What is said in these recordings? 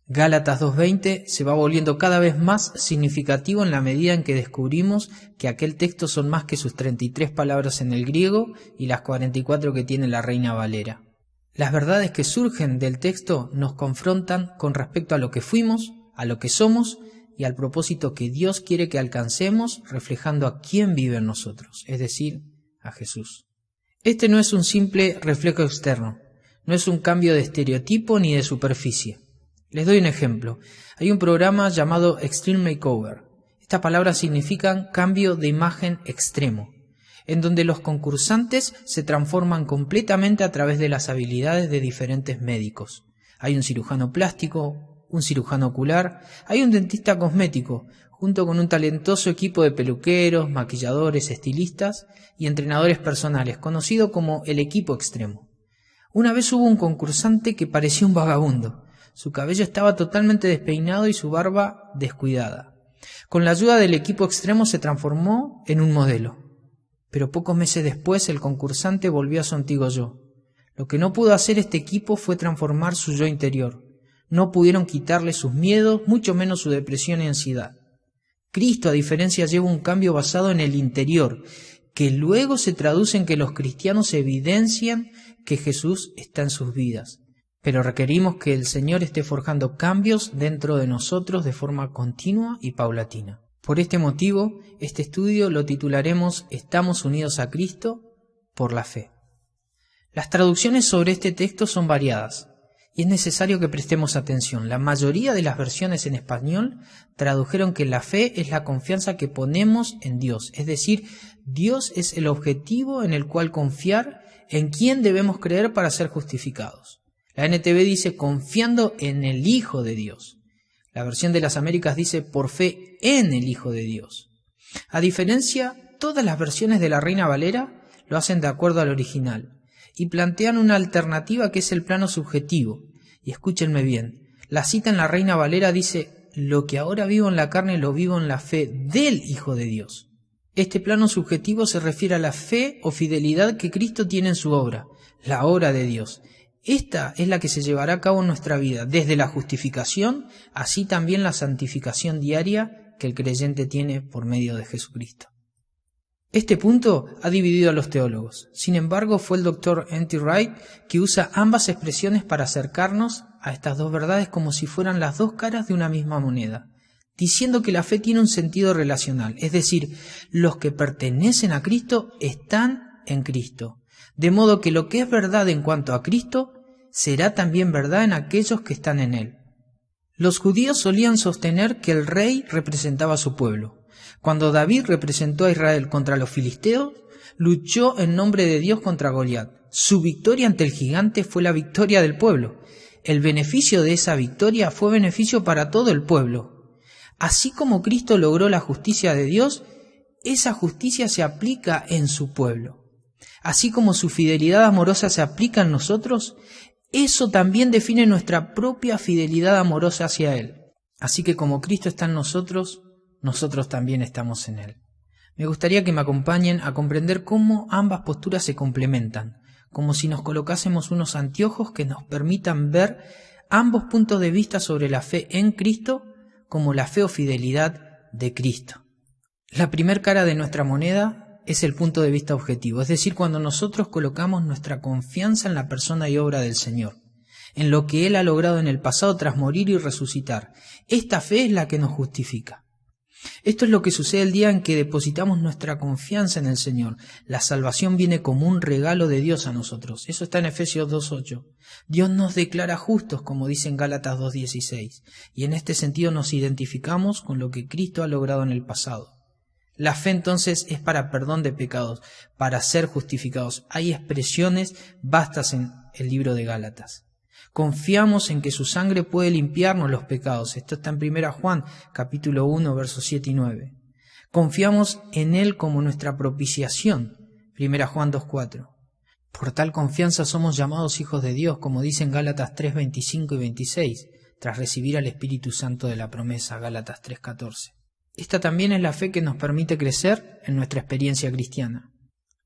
Gálatas 2:20 se va volviendo cada vez más significativo en la medida en que descubrimos que aquel texto son más que sus 33 palabras en el griego y las 44 que tiene la Reina Valera. Las verdades que surgen del texto nos confrontan con respecto a lo que fuimos, a lo que somos y al propósito que Dios quiere que alcancemos, reflejando a quién vive en nosotros, es decir, a Jesús. Este no es un simple reflejo externo, no es un cambio de estereotipo ni de superficie. Les doy un ejemplo. Hay un programa llamado Extreme Makeover. Estas palabras significan cambio de imagen extremo, en donde los concursantes se transforman completamente a través de las habilidades de diferentes médicos. Hay un cirujano plástico, un cirujano ocular, hay un dentista cosmético, junto con un talentoso equipo de peluqueros, maquilladores, estilistas y entrenadores personales, conocido como el equipo extremo. Una vez hubo un concursante que parecía un vagabundo. Su cabello estaba totalmente despeinado y su barba descuidada. Con la ayuda del equipo extremo se transformó en un modelo. Pero pocos meses después el concursante volvió a su antiguo yo. Lo que no pudo hacer este equipo fue transformar su yo interior. No pudieron quitarle sus miedos, mucho menos su depresión y ansiedad. Cristo, a diferencia, lleva un cambio basado en el interior, que luego se traduce en que los cristianos evidencian que Jesús está en sus vidas. Pero requerimos que el Señor esté forjando cambios dentro de nosotros de forma continua y paulatina. Por este motivo, este estudio lo titularemos Estamos unidos a Cristo por la fe. Las traducciones sobre este texto son variadas y es necesario que prestemos atención. La mayoría de las versiones en español tradujeron que la fe es la confianza que ponemos en Dios, es decir, Dios es el objetivo en el cual confiar, en quien debemos creer para ser justificados. La NTV dice confiando en el Hijo de Dios. La versión de las Américas dice por fe en el Hijo de Dios. A diferencia, todas las versiones de la Reina Valera lo hacen de acuerdo al original y plantean una alternativa que es el plano subjetivo. Y escúchenme bien, la cita en la Reina Valera dice lo que ahora vivo en la carne lo vivo en la fe del Hijo de Dios. Este plano subjetivo se refiere a la fe o fidelidad que Cristo tiene en su obra, la obra de Dios. Esta es la que se llevará a cabo en nuestra vida, desde la justificación, así también la santificación diaria que el creyente tiene por medio de Jesucristo. Este punto ha dividido a los teólogos. Sin embargo, fue el Dr. N.T. Wright que usa ambas expresiones para acercarnos a estas dos verdades como si fueran las dos caras de una misma moneda, diciendo que la fe tiene un sentido relacional, es decir, los que pertenecen a Cristo están en Cristo. De modo que lo que es verdad en cuanto a Cristo será también verdad en aquellos que están en Él. Los judíos solían sostener que el rey representaba a su pueblo. Cuando David representó a Israel contra los filisteos, luchó en nombre de Dios contra Goliat. Su victoria ante el gigante fue la victoria del pueblo. El beneficio de esa victoria fue beneficio para todo el pueblo. Así como Cristo logró la justicia de Dios, esa justicia se aplica en su pueblo. Así como su fidelidad amorosa se aplica en nosotros, eso también define nuestra propia fidelidad amorosa hacia Él. Así que como Cristo está en nosotros, nosotros también estamos en Él. Me gustaría que me acompañen a comprender cómo ambas posturas se complementan, como si nos colocásemos unos anteojos que nos permitan ver ambos puntos de vista sobre la fe en Cristo como la fe o fidelidad de Cristo. La primer cara de nuestra moneda es el punto de vista objetivo, es decir, cuando nosotros colocamos nuestra confianza en la persona y obra del Señor, en lo que Él ha logrado en el pasado tras morir y resucitar. Esta fe es la que nos justifica. Esto es lo que sucede el día en que depositamos nuestra confianza en el Señor. La salvación viene como un regalo de Dios a nosotros. Eso está en Efesios 2:8. Dios nos declara justos, como dice en Gálatas 2:16, y en este sentido nos identificamos con lo que Cristo ha logrado en el pasado. La fe entonces es para perdón de pecados, para ser justificados. Hay expresiones vastas en el libro de Gálatas. Confiamos en que su sangre puede limpiarnos los pecados. Esto está en 1 Juan, capítulo 1, versos 7 y 9. Confiamos en Él como nuestra propiciación. 1 Juan 2:4. Por tal confianza somos llamados hijos de Dios, como dice en Gálatas 3:25 y 26, tras recibir al Espíritu Santo de la promesa, Gálatas 3:14. Esta también es la fe que nos permite crecer en nuestra experiencia cristiana.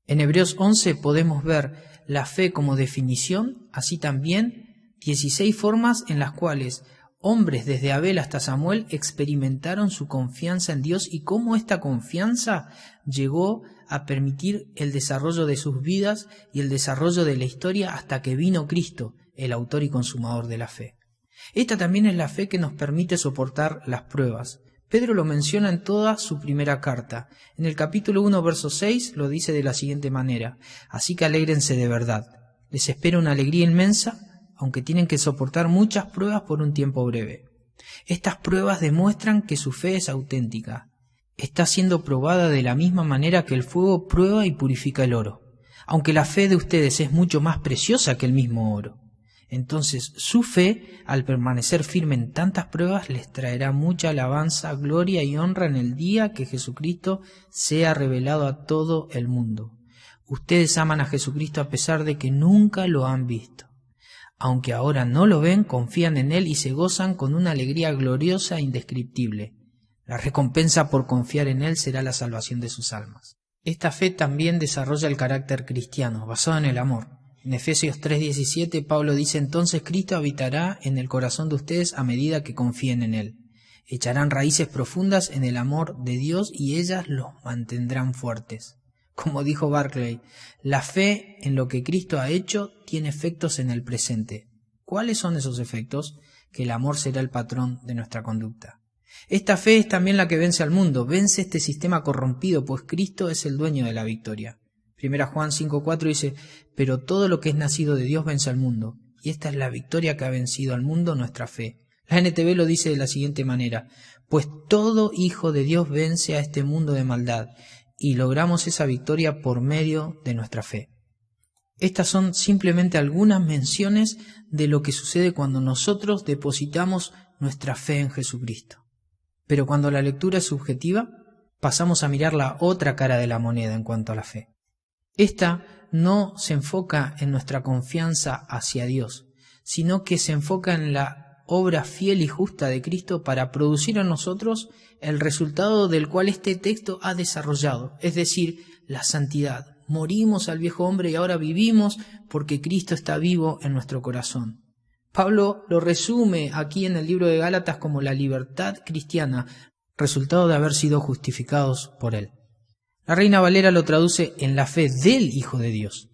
En Hebreos 11 podemos ver la fe como definición, así también 16 formas en las cuales Hombres desde Abel hasta Samuel experimentaron su confianza en Dios y cómo esta confianza llegó a permitir el desarrollo de sus vidas y el desarrollo de la historia hasta que vino Cristo, el autor y consumador de la fe. Esta también es la fe que nos permite soportar las pruebas. Pedro lo menciona en toda su primera carta. En el capítulo 1, verso 6, lo dice de la siguiente manera: así que alégrense de verdad. Les espera una alegría inmensa, aunque tienen que soportar muchas pruebas por un tiempo breve. Estas pruebas demuestran que su fe es auténtica. Está siendo probada de la misma manera que el fuego prueba y purifica el oro, aunque la fe de ustedes es mucho más preciosa que el mismo oro. Entonces su fe, al permanecer firme en tantas pruebas, les traerá mucha alabanza, gloria y honra en el día que Jesucristo sea revelado a todo el mundo. Ustedes aman a Jesucristo a pesar de que nunca lo han visto. Aunque ahora no lo ven, confían en Él y se gozan con una alegría gloriosa e indescriptible. La recompensa por confiar en Él será la salvación de sus almas. Esta fe también desarrolla el carácter cristiano, basado en el amor. En Efesios 3:17, Pablo dice: entonces Cristo habitará en el corazón de ustedes a medida que confíen en Él. Echarán raíces profundas en el amor de Dios y ellas los mantendrán fuertes. Como dijo Barclay, la fe en lo que Cristo ha hecho tiene efectos en el presente. ¿Cuáles son esos efectos? Que el amor será el patrón de nuestra conducta. Esta fe es también la que vence al mundo, vence este sistema corrompido, pues Cristo es el dueño de la victoria. 1 Juan 5:4 dice: pero todo lo que es nacido de Dios vence al mundo, y esta es la victoria que ha vencido al mundo, nuestra fe. La NTV lo dice de la siguiente manera: pues todo hijo de Dios vence a este mundo de maldad, y logramos esa victoria por medio de nuestra fe. Estas son simplemente algunas menciones de lo que sucede cuando nosotros depositamos nuestra fe en Jesucristo. Pero cuando la lectura es subjetiva, pasamos a mirar la otra cara de la moneda en cuanto a la fe. Esta no se enfoca en nuestra confianza hacia Dios, sino que se enfoca en la obra fiel y justa de Cristo para producir en nosotros el resultado del cual este texto ha desarrollado, es decir, la santidad. Morimos al viejo hombre y ahora vivimos porque Cristo está vivo en nuestro corazón. Pablo lo resume aquí en el libro de Gálatas como la libertad cristiana, resultado de haber sido justificados por Él. La Reina Valera lo traduce en la fe del Hijo de Dios.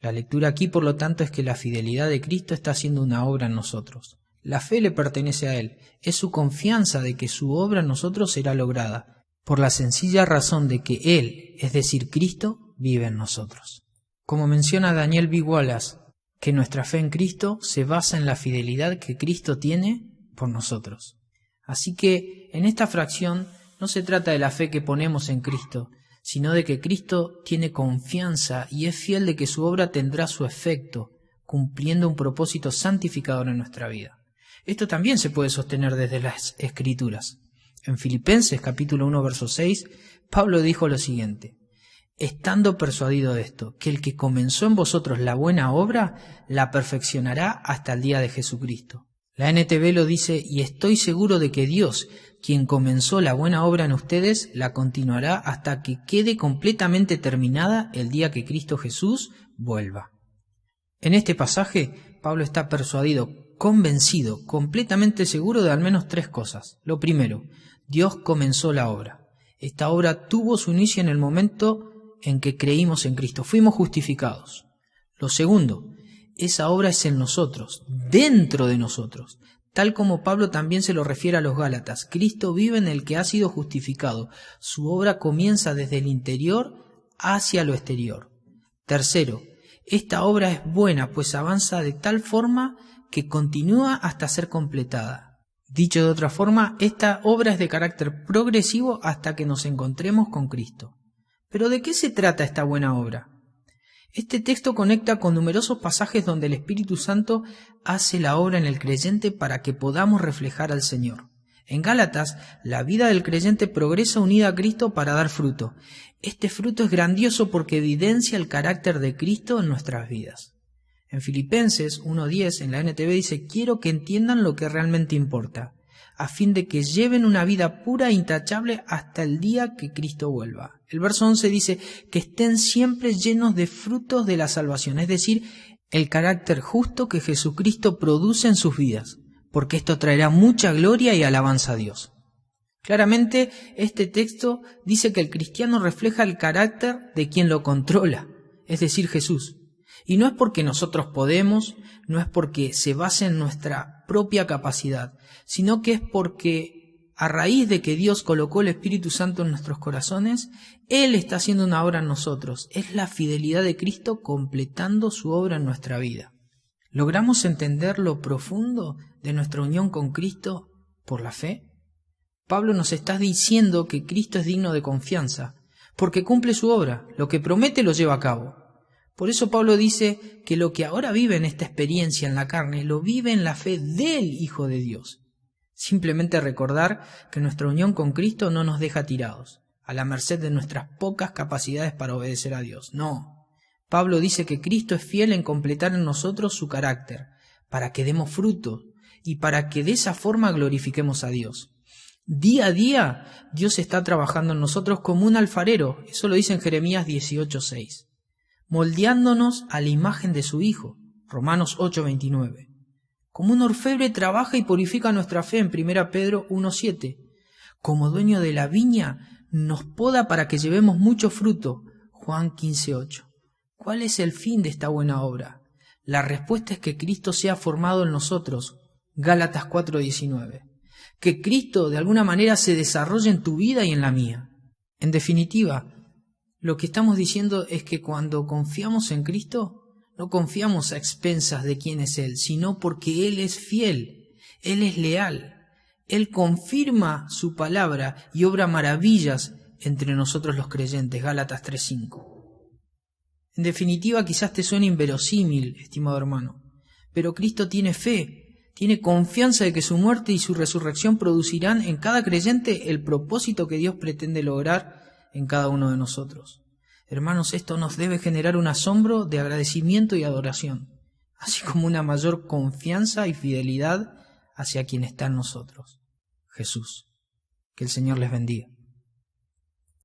La lectura aquí, por lo tanto, es que la fidelidad de Cristo está haciendo una obra en nosotros. La fe le pertenece a Él, es su confianza de que su obra en nosotros será lograda, por la sencilla razón de que Él, es decir, Cristo, vive en nosotros. Como menciona Daniel B. Wallace, que nuestra fe en Cristo se basa en la fidelidad que Cristo tiene por nosotros. Así que en esta fracción no se trata de la fe que ponemos en Cristo, sino de que Cristo tiene confianza y es fiel de que su obra tendrá su efecto, cumpliendo un propósito santificador en nuestra vida. Esto también se puede sostener desde las Escrituras. En Filipenses capítulo 1, verso 6, Pablo dijo lo siguiente: estando persuadido de esto, que el que comenzó en vosotros la buena obra, la perfeccionará hasta el día de Jesucristo. La NTV lo dice: y estoy seguro de que Dios, quien comenzó la buena obra en ustedes, la continuará hasta que quede completamente terminada el día que Cristo Jesús vuelva. En este pasaje, Pablo está persuadido, convencido, completamente seguro de al menos tres cosas. Lo primero, Dios comenzó la obra. Esta obra tuvo su inicio en el momento en que creímos en Cristo, fuimos justificados. Lo segundo, esa obra es en nosotros, dentro de nosotros, tal como Pablo también se lo refiere a los Gálatas. Cristo vive en el que ha sido justificado. Su obra comienza desde el interior hacia lo exterior. Tercero, esta obra es buena, pues avanza de tal forma que continúa hasta ser completada. Dicho de otra forma, esta obra es de carácter progresivo hasta que nos encontremos con Cristo. ¿Pero de qué se trata esta buena obra? Este texto conecta con numerosos pasajes donde el Espíritu Santo hace la obra en el creyente para que podamos reflejar al Señor. En Gálatas, la vida del creyente progresa unida a Cristo para dar fruto. Este fruto es grandioso porque evidencia el carácter de Cristo en nuestras vidas. En Filipenses 1:10, en la NTV dice: quiero que entiendan lo que realmente importa, a fin de que lleven una vida pura e intachable hasta el día que Cristo vuelva. El verso 11 dice que estén siempre llenos de frutos de la salvación, es decir, el carácter justo que Jesucristo produce en sus vidas. porque esto traerá mucha gloria y alabanza a Dios. Claramente, este texto dice que el cristiano refleja el carácter de quien lo controla, es decir, Jesús. Y no es porque nosotros podemos, no es porque se base en nuestra propia capacidad, sino que es porque a raíz de que Dios colocó el Espíritu Santo en nuestros corazones, Él está haciendo una obra en nosotros. Es la fidelidad de Cristo completando su obra en nuestra vida. ¿Logramos entender lo profundo de nuestra unión con Cristo por la fe? Pablo nos está diciendo que Cristo es digno de confianza, porque cumple su obra, lo que promete lo lleva a cabo. Por eso Pablo dice que lo que ahora vive en esta experiencia en la carne, lo vive en la fe del Hijo de Dios. Simplemente recordar que nuestra unión con Cristo no nos deja tirados, a la merced de nuestras pocas capacidades para obedecer a Dios. No. Pablo dice que Cristo es fiel en completar en nosotros su carácter, para que demos fruto y para que de esa forma glorifiquemos a Dios. Día a día, Dios está trabajando en nosotros como un alfarero, eso lo dice en Jeremías 18:6, moldeándonos a la imagen de su Hijo, Romanos 8:29. Como un orfebre trabaja y purifica nuestra fe en 1 Pedro 1:7. Como dueño de la viña, nos poda para que llevemos mucho fruto, Juan 15:8. ¿Cuál es el fin de esta buena obra? La respuesta es que Cristo sea formado en nosotros, Gálatas 4:19. Que Cristo de alguna manera se desarrolle en tu vida y en la mía. En definitiva, lo que estamos diciendo es que cuando confiamos en Cristo, no confiamos a expensas de quién es Él, sino porque Él es fiel, Él es leal, Él confirma su palabra y obra maravillas entre nosotros los creyentes, Gálatas 3:5. En definitiva, quizás te suene inverosímil, estimado hermano, pero Cristo tiene fe, tiene confianza de que su muerte y su resurrección producirán en cada creyente el propósito que Dios pretende lograr en cada uno de nosotros. Hermanos, esto nos debe generar un asombro de agradecimiento y adoración, así como una mayor confianza y fidelidad hacia quien está en nosotros, Jesús. Que el Señor les bendiga.